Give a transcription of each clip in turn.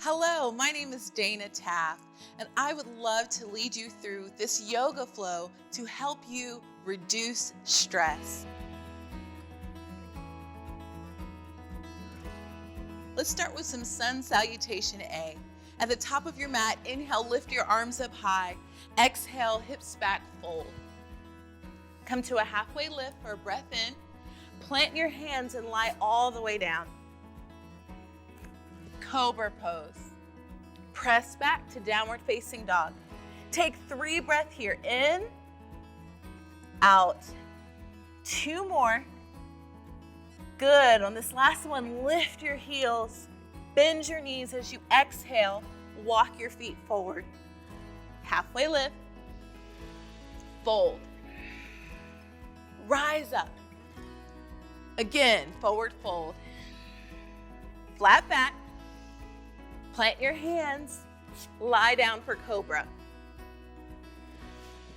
Hello, my name is Dana Taft, and I would love to lead you through this yoga flow to help you reduce stress. Let's start with some sun salutation A. At the top of your mat, inhale, lift your arms up high. Exhale, hips back, fold. Come to a halfway lift or breath in. Plant your hands and lie all the way down. Cobra Pose. Press back to downward facing dog. Take 3 breaths here. In, out. 2 more. Good. On this last one, lift your heels. Bend your knees as you exhale. Walk your feet forward. Halfway lift. Fold. Rise up. Again, forward fold. Flat back. Plant your hands. Lie down for Cobra.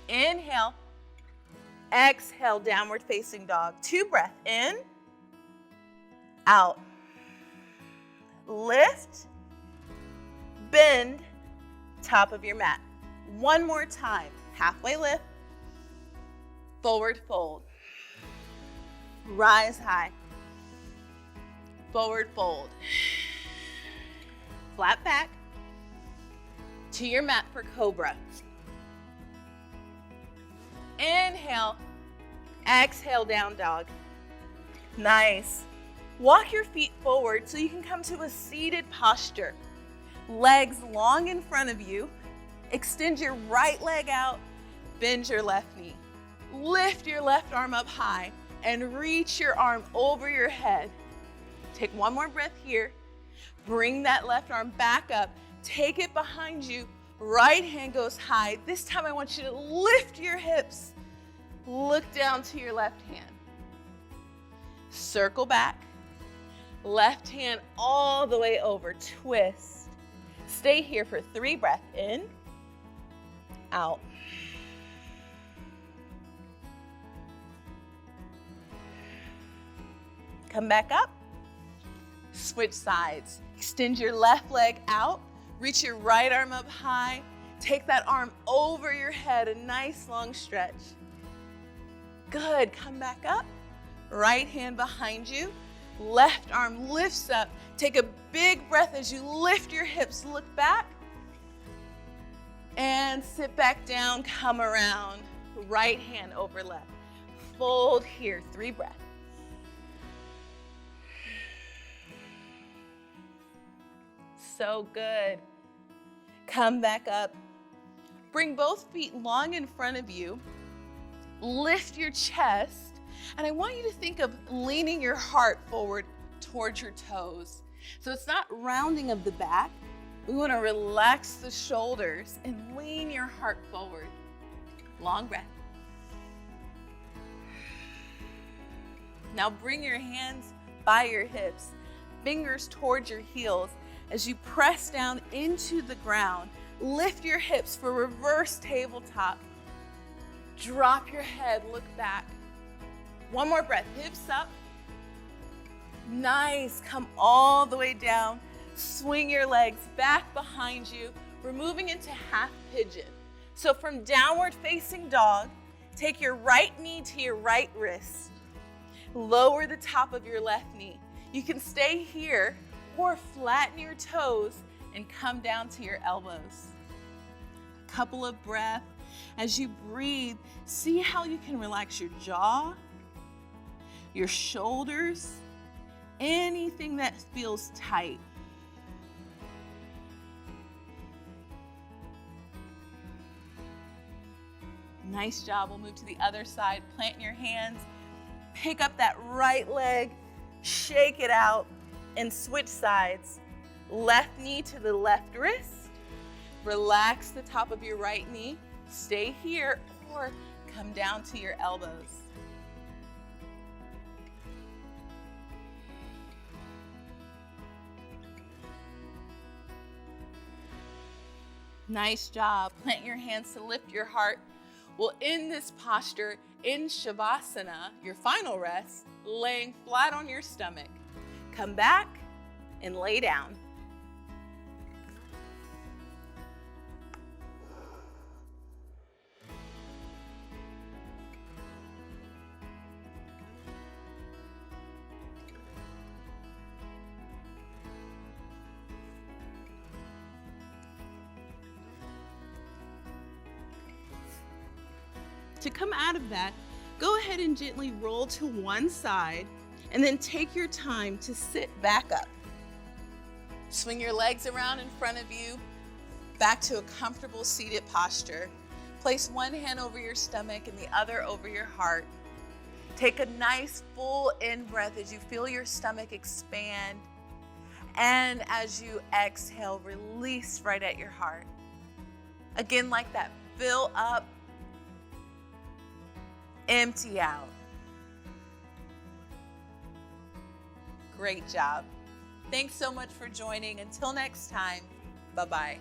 Inhale. Exhale, downward facing dog. 2 breaths. In. Out. Lift. Bend. Top of your mat. 1 more time. Halfway lift. Forward fold. Rise high. Forward fold. Flat back to your mat for Cobra. Inhale. Exhale, down dog. Nice. Walk your feet forward so you can come to a seated posture. Legs long in front of you. Extend your right leg out. Bend your left knee. Lift your left arm up high and reach your arm over your head. Take 1 more breath here. Bring that left arm back up. Take it behind you. Right hand goes high. This time I want you to lift your hips. Look down to your left hand. Circle back. Left hand all the way over. Twist. Stay here for 3 breaths. In, out. Come back up. Switch sides. Extend your left leg out. Reach your right arm up high. Take that arm over your head, a nice long stretch. Good. Come back up. Right hand behind you. Left arm lifts up. Take a big breath as you lift your hips. Look back. And sit back down. Come around. Right hand over left. Fold here. 3 breaths. So good. Come back up. Bring both feet long in front of you. Lift your chest. And I want you to think of leaning your heart forward towards your toes. So it's not rounding of the back. We want to relax the shoulders and lean your heart forward. Long breath. Now bring your hands by your hips, fingers towards your heels. As you press down into the ground, lift your hips for reverse tabletop. Drop your head, look back. 1 more breath, hips up. Nice, come all the way down. Swing your legs back behind you. We're moving into half pigeon. So from downward facing dog, take your right knee to your right wrist. Lower the top of your left knee. You can stay here or flatten your toes and come down to your elbows. A couple of breaths. As you breathe, see how you can relax your jaw, your shoulders, anything that feels tight. Nice job. We'll move to the other side. Plant your hands. Pick up that right leg. Shake it out. And switch sides. Left knee to the left wrist. Relax the top of your right knee. Stay here or come down to your elbows. Nice job. Plant your hands to lift your heart. We'll end this posture in Savasana, your final rest, laying flat on your stomach. Come back and lay down. To come out of that, go ahead and gently roll to one side and then take your time to sit back up. Swing your legs around in front of you, back to a comfortable seated posture. Place one hand over your stomach and the other over your heart. Take a nice full in-breath as you feel your stomach expand. And as you exhale, release right at your heart. Again, like that, fill up, empty out. Great job. Thanks so much for joining. Until next time, bye-bye.